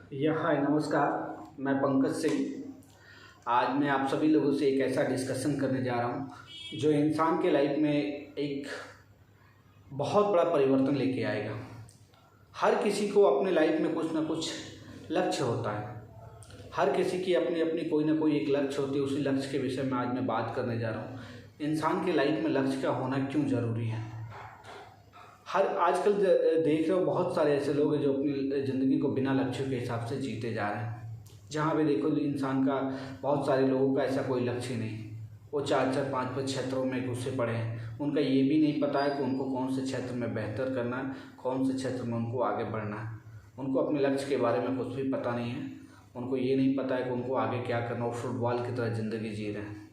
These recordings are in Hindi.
हाय नमस्कार। मैं पंकज सिंह। आज मैं आप सभी लोगों से एक ऐसा डिस्कशन करने जा रहा हूँ जो इंसान के लाइफ में एक बहुत बड़ा परिवर्तन लेके आएगा। हर किसी को अपने लाइफ में कुछ ना कुछ लक्ष्य होता है। हर किसी की अपनी अपनी कोई ना कोई एक लक्ष्य होती है। उसी लक्ष्य के विषय में आज मैं बात करने जा रहा हूँ। इंसान के लाइफ में लक्ष्य का होना क्यों ज़रूरी है। आजकल देख रहे हो बहुत सारे ऐसे लोग हैं जो अपनी ज़िंदगी को बिना लक्ष्य के हिसाब से जीते जा रहे हैं। जहाँ भी देखो इंसान का, बहुत सारे लोगों का ऐसा कोई लक्ष्य नहीं। वो 4-4 5-5 क्षेत्रों में घुसे पड़े हैं। उनका ये भी नहीं पता है कि उनको कौन से क्षेत्र में बेहतर करना है, कौन से क्षेत्र में उनको आगे बढ़ना है। उनको अपने लक्ष्य के बारे में कुछ भी पता नहीं है। उनको ये नहीं पता है कि उनको आगे क्या करना। वो फुटबॉल की तरह ज़िंदगी जी रहे हैं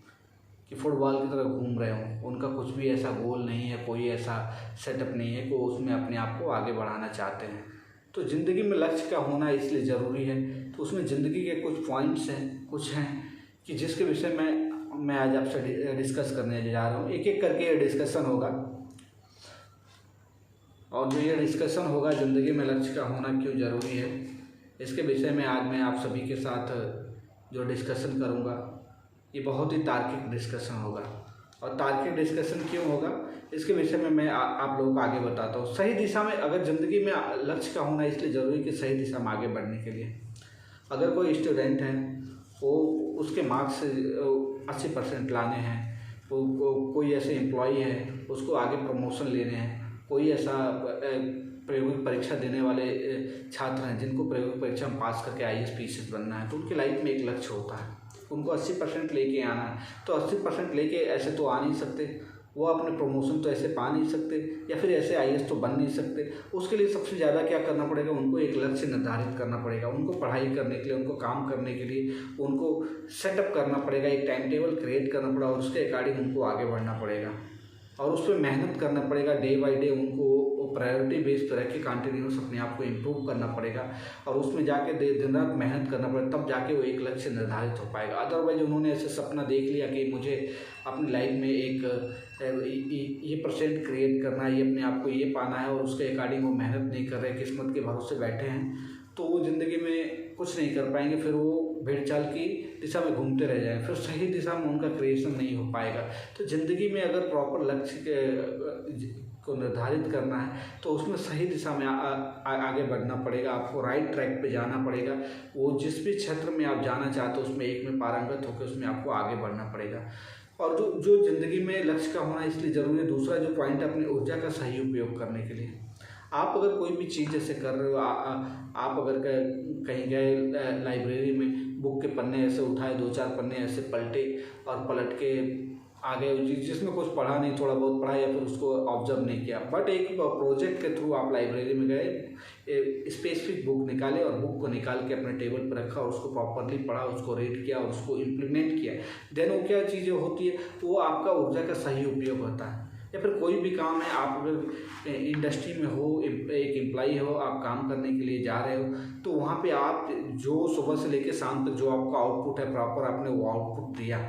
कि फुटबॉल की तरह घूम रहे हों। उनका कुछ भी ऐसा गोल नहीं है, कोई ऐसा सेटअप नहीं है कि वो उसमें अपने आप को आगे बढ़ाना चाहते हैं। तो ज़िंदगी में लक्ष्य का होना इसलिए ज़रूरी है। तो उसमें ज़िंदगी के कुछ पॉइंट्स हैं, कुछ हैं कि जिसके विषय में मैं आज आपसे डिस्कस करने जा रहा हूँ। एक एक करके ये डिस्कशन होगा, और जो ये डिस्कशन होगा ज़िंदगी में लक्ष्य का होना क्यों ज़रूरी है, इसके विषय में आज मैं आप सभी के साथ जो डिस्कशन करूँगा ये बहुत ही तार्किक डिस्कशन होगा। और तार्किक डिस्कशन क्यों होगा इसके विषय में मैं आप लोगों को आगे बताता हूँ। सही दिशा में, अगर ज़िंदगी में लक्ष्य का होना इसलिए ज़रूरी कि सही दिशा में आगे बढ़ने के लिए। अगर कोई स्टूडेंट है, वो उसके मार्क्स 80% लाने हैं, कोई ऐसे एम्प्लॉई है उसको आगे प्रमोशन लेने हैं, कोई ऐसा प्रायोगिक परीक्षा देने वाले छात्र हैं जिनको प्रायोगिक परीक्षा में पास करके IAS PCS बनना है, तो उनकी लाइफ में एक लक्ष्य होता है। उनको 80% लेके आना है। तो 80% लेके ऐसे तो आ नहीं सकते, वो अपने प्रमोशन तो ऐसे पा नहीं सकते, या फिर ऐसे IAS तो बन नहीं सकते। उसके लिए सबसे ज़्यादा क्या करना पड़ेगा, उनको एक लक्ष्य निर्धारित करना पड़ेगा। उनको पढ़ाई करने के लिए, उनको काम करने के लिए उनको सेटअप करना पड़ेगा, एक टाइम टेबल क्रिएट करना पड़ेगा, और उसके अकॉर्डिंग उनको आगे बढ़ना पड़ेगा और उस पर मेहनत करना पड़ेगा। डे बाई डे उनको प्रायोरिटी बेस पर रख के कंटिन्यूस अपने आप को इम्प्रूव करना पड़ेगा, और उसमें जाके दिन रात मेहनत करना पड़ेगा, तब जाके वो एक लक्ष्य निर्धारित हो पाएगा। अदरवाइज उन्होंने ऐसे सपना देख लिया कि मुझे अपनी लाइफ में एक ये परसेंट क्रिएट करना है, ये अपने आप को ये पाना है, और उसके अकॉर्डिंग वो मेहनत नहीं कर रहे, किस्मत के भरोसे बैठे हैं, तो वो ज़िंदगी में कुछ नहीं कर पाएंगे। फिर वो भेड़ चाल की दिशा में घूमते रह जाएंगे, फिर सही दिशा में उनका क्रिएशन नहीं हो पाएगा। तो ज़िंदगी में अगर प्रॉपर लक्ष्य को निर्धारित करना है तो उसमें सही दिशा में आगे बढ़ना पड़ेगा। आपको राइट ट्रैक पे जाना पड़ेगा। वो जिस भी क्षेत्र में आप जाना चाहते हो उसमें एक में पारंगत होकर उसमें आपको आगे बढ़ना पड़ेगा। और जो ज़िंदगी में लक्ष्य का होना इसलिए ज़रूरी है। दूसरा जो पॉइंट है, अपनी ऊर्जा का सही उपयोग करने के लिए। आप अगर कोई भी चीज़ ऐसे कर रहे हो, आप अगर कहीं गए लाइब्रेरी में, बुक के पन्ने ऐसे उठाए, 2-4 पन्ने ऐसे पलटे और पलट के आ गए, जिसमें कुछ पढ़ा नहीं, थोड़ा बहुत पढ़ा या फिर उसको ऑब्जर्व नहीं किया, बट एक प्रोजेक्ट के थ्रू आप लाइब्रेरी में गए, स्पेसिफिक बुक निकाले और बुक को निकाल के अपने टेबल पर रखा और उसको प्रॉपरली पढ़ा, उसको रीड किया और उसको इम्प्लीमेंट किया, देन वो क्या चीज़ें होती है, वो आपका ऊर्जा का सही उपयोग होता है। या फिर कोई भी काम है, आप अगर इंडस्ट्री में हो, एक एम्प्लॉई हो, आप काम करने के लिए जा रहे हो, तो वहाँ पे आप जो सुबह से लेकर शाम तक जो आपका आउटपुट है, प्रॉपर आपने वो आउटपुट दिया,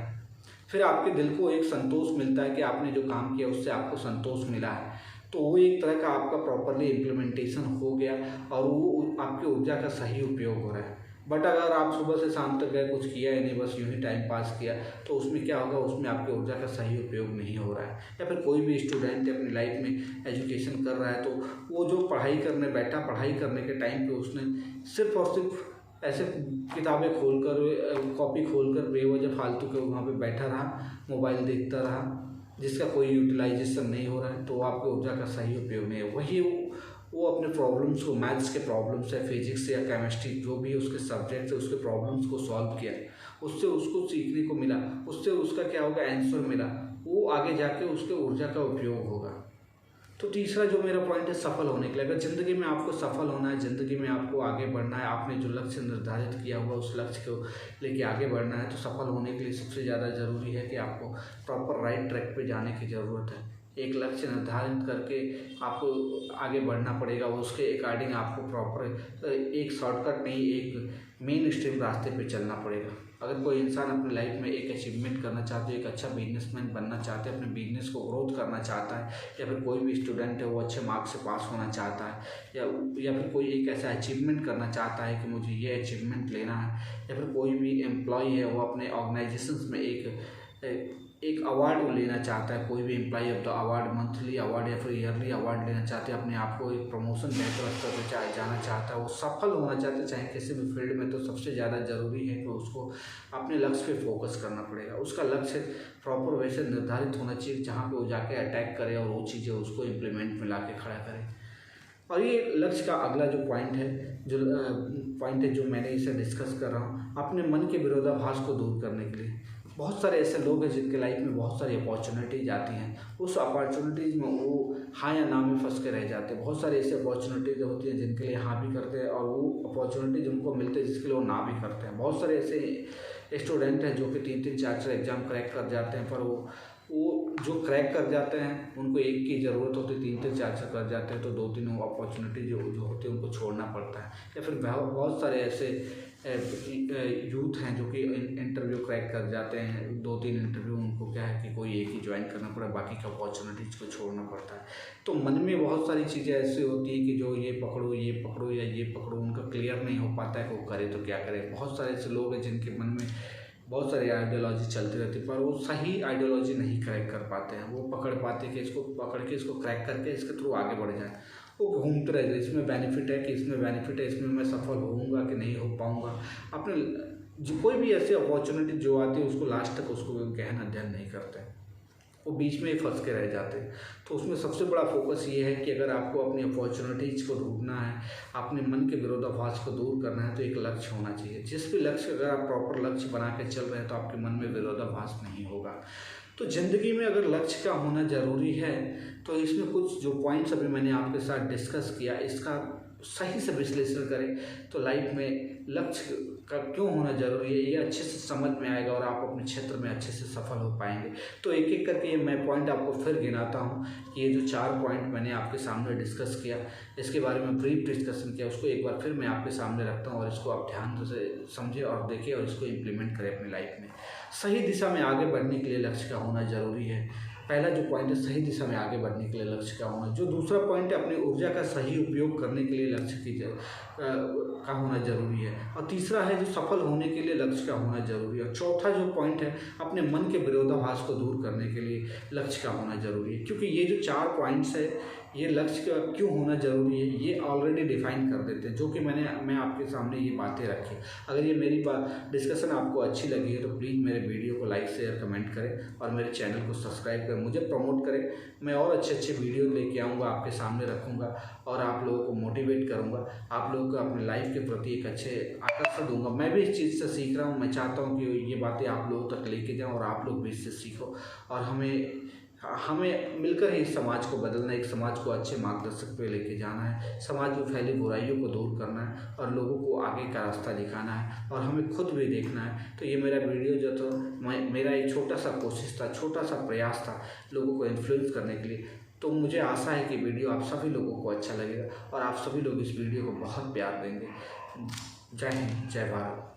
फिर आपके दिल को एक संतोष मिलता है कि आपने जो काम किया उससे आपको संतोष मिला है। तो वो एक तरह का आपका प्रॉपरली इम्प्लीमेंटेशन हो गया और वो आपकी ऊर्जा का सही उपयोग हो रहा है। बट अगर आप सुबह से शाम तक गए, कुछ किया ही नहीं, बस यूँ ही टाइम पास किया, तो उसमें क्या होगा, उसमें आपकी ऊर्जा का सही उपयोग नहीं हो रहा है। या फिर कोई भी स्टूडेंट अपनी लाइफ में एजुकेशन कर रहा है, तो वो जो पढ़ाई करने बैठा, पढ़ाई करने के टाइम पे उसने सिर्फ और सिर्फ ऐसे किताबें खोलकर, कॉपी खोलकर बेवजह फालतू के वहाँ पे बैठा रहा, मोबाइल देखता रहा, जिसका कोई यूटिलाइजेशन नहीं हो रहा है, तो आपकी ऊर्जा का सही उपयोग नहीं है। वही वो अपने प्रॉब्लम्स को, मैथ्स के प्रॉब्लम्स है, फिजिक्स या केमिस्ट्री, जो भी उसके सब्जेक्ट है, उसके प्रॉब्लम्स को सॉल्व किया, उससे उसको सीखने को मिला, उससे उसका क्या होगा, आंसर मिला, वो आगे जाके उसके ऊर्जा का उपयोग होगा। तो तीसरा जो मेरा पॉइंट है, सफल होने के लिए। अगर ज़िंदगी में आपको सफल होना है, ज़िंदगी में आपको आगे बढ़ना है, आपने जो लक्ष्य निर्धारित किया हुआ उस लक्ष्य को लेके आगे बढ़ना है, तो सफल होने के लिए सबसे ज़्यादा ज़रूरी है कि आपको प्रॉपर राइट ट्रैक पे जाने की ज़रूरत है। एक लक्ष्य निर्धारित करके आपको आगे बढ़ना पड़ेगा। उसके अकॉर्डिंग आपको प्रॉपर एक शॉर्टकट नहीं, एक मेन स्ट्रीम रास्ते पे चलना पड़ेगा। अगर कोई इंसान अपनी लाइफ में एक अचीवमेंट करना चाहते है, एक अच्छा बिजनेसमैन बनना चाहते हैं, अपने बिजनेस को ग्रोथ करना चाहता है, या फिर कोई भी स्टूडेंट है वो अच्छे मार्क्स से पास होना चाहता है, या फिर कोई एक ऐसा अचीवमेंट करना चाहता है कि मुझे ये अचीवमेंट लेना है, या फिर कोई भी एम्प्लॉय है वो अपने ऑर्गेनाइजेशंस में एक अवार्ड वो लेना चाहता है, कोई भी employee of the award, monthly award या फिर ईयरली अवार्ड लेना चाहते हैं, अपने आप को एक प्रमोशन बेहतर स्तर पर जाना चाहता है, वो सफल होना चाहता है चाहे किसी भी फील्ड में, तो सबसे ज़्यादा ज़रूरी है कि उसको अपने लक्ष्य पे फोकस करना पड़ेगा। उसका लक्ष्य प्रॉपर वैसे निर्धारित होना चाहिए जहाँ पे वो जाके अटैक करे और वो चीज़ें उसको इम्प्लीमेंट में ला के खड़ा करे। और ये लक्ष्य का अगला जो पॉइंट है जो मैंने इसे डिस्कस कर रहा हूँ, अपने मन के विरोधाभास को दूर करने के लिए। बहुत सारे ऐसे लोग हैं जिनके लाइफ में बहुत सारी अपॉर्चुनिटीज आती हैं, उस अपॉर्चुनिटीज़ में वो हाँ या ना में फंस के रह जाते हैं। बहुत सारी ऐसी अपॉर्चुनिटीज होती हैं जिनके लिए हाँ भी करते हैं और वो अपॉर्चुनिटीज उनको मिलते हैं जिसके लिए वो ना भी करते हैं। बहुत सारे ऐसे स्टूडेंट हैं जो कि 3-3 4-4 एग्ज़ाम क्रैक कर जाते हैं, पर वो जो क्रैक कर जाते हैं उनको एक की ज़रूरत होती है, 3-3 4-4 कर जाते हैं तो 2-3 अपॉर्चुनिटी जो होती है उनको छोड़ना पड़ता है। या फिर बहुत सारे ऐसे यूथ हैं जो कि इंटरव्यू क्रैक कर जाते हैं, 2-3 इंटरव्यू उनको क्या है कि कोई एक ही ज्वाइन करना पड़ा, बाकी का अपॉर्चुनिटीज़ को छोड़ना पड़ता है। तो मन में बहुत सारी चीज़ें ऐसी होती है कि जो ये पकड़ो या ये पकड़ो, उनका क्लियर नहीं हो पाता है कि वो करे तो क्या करे। बहुत सारे ऐसे लोग हैं जिनके मन में बहुत सारी आइडियोलॉजी चलती रहती है पर वो सही आइडियोलॉजी नहीं क्रैक कर पाते हैं। वो पकड़ पाते कि इसको पकड़ के इसको क्रैक करके इसके थ्रू आगे बढ़ जाए, वो घूमते रह जाए, इसमें बेनिफिट है कि इसमें बेनिफिट है, इसमें मैं सफल होऊंगा कि नहीं हो पाऊंगा। अपने जो कोई भी ऐसी अपॉर्चुनिटी जो आती है उसको लास्ट तक उसको गहन अध्ययन नहीं करते, वो बीच में ही फंस के रह जाते हैं। तो उसमें सबसे बड़ा फोकस ये है कि अगर आपको अपनी अपॉर्चुनिटीज़ को ढूंढना है, अपने मन के विरोधाभास को दूर करना है, तो एक लक्ष्य होना चाहिए। जिस भी लक्ष्य अगर आप प्रॉपर लक्ष्य बना के चल रहे हैं तो आपके मन में विरोधाभास नहीं होगा। तो ज़िंदगी में अगर लक्ष्य का होना ज़रूरी है तो इसमें कुछ जो पॉइंट्स अभी मैंने आपके साथ डिस्कस किया इसका सही से विश्लेषण करें तो लाइफ में लक्ष्य का क्यों होना ज़रूरी है ये अच्छे से समझ में आएगा और आप अपने क्षेत्र में अच्छे से सफल हो पाएंगे। तो एक एक करके ये मैं पॉइंट आपको फिर गिनाता हूँ कि ये जो 4 पॉइंट मैंने आपके सामने डिस्कस किया, इसके बारे में ब्रीफ डिस्कशन किया, उसको एक बार फिर मैं आपके सामने रखता हूँ और इसको आप ध्यान से समझें और देखें और इसको इम्प्लीमेंट करें अपनी लाइफ में। सही दिशा में आगे बढ़ने के लिए लक्ष्य का होना ज़रूरी है। पहला जो पॉइंट है सही दिशा में आगे बढ़ने के लिए लक्ष्य का होना। जो दूसरा पॉइंट है अपनी ऊर्जा का सही उपयोग करने के लिए लक्ष्य का होना जरूरी है। और तीसरा है जो सफल होने के लिए लक्ष्य का होना जरूरी है। और चौथा जो पॉइंट है अपने मन के विरोधाभास को दूर करने के लिए लक्ष्य का होना जरूरी है। क्योंकि ये जो 4 पॉइंट्स है ये लक्ष्य का क्यों होना जरूरी है ये ऑलरेडी डिफाइन कर देते हैं, जो कि मैं आपके सामने ये बातें रखी। अगर ये मेरी डिस्कशन आपको अच्छी लगी है तो प्लीज़ मेरे वीडियो को लाइक शेयर कमेंट करें और मेरे चैनल को सब्सक्राइब करें, मुझे प्रमोट करें। मैं और अच्छे वीडियो लेके आऊँगा, आपके सामने रखूँगा और आप लोगों को मोटिवेट करूँगा, आप लोगों को अपने लाइफ के प्रति एक अच्छे आकर्षण दूँगा। मैं भी इस चीज़ से सीख रहा हूँ, मैं चाहता हूँ कि ये बातें आप लोगों तक लेके जाऊँ और आप लोग भी इससे सीखो और हमें मिलकर ही इस समाज को बदलना, एक समाज को अच्छे मार्गदर्शक पे लेके जाना है, समाज में फैली बुराइयों को दूर करना है और लोगों को आगे का रास्ता दिखाना है और हमें खुद भी देखना है। तो ये मेरा वीडियो जो था मेरा एक छोटा सा कोशिश था, छोटा सा प्रयास था लोगों को इन्फ्लुएंस करने के लिए। तो मुझे आशा है कि वीडियो आप सभी लोगों को अच्छा लगेगा और आप सभी लोग इस वीडियो को बहुत प्यार देंगे। जय हिंद, जय भारत।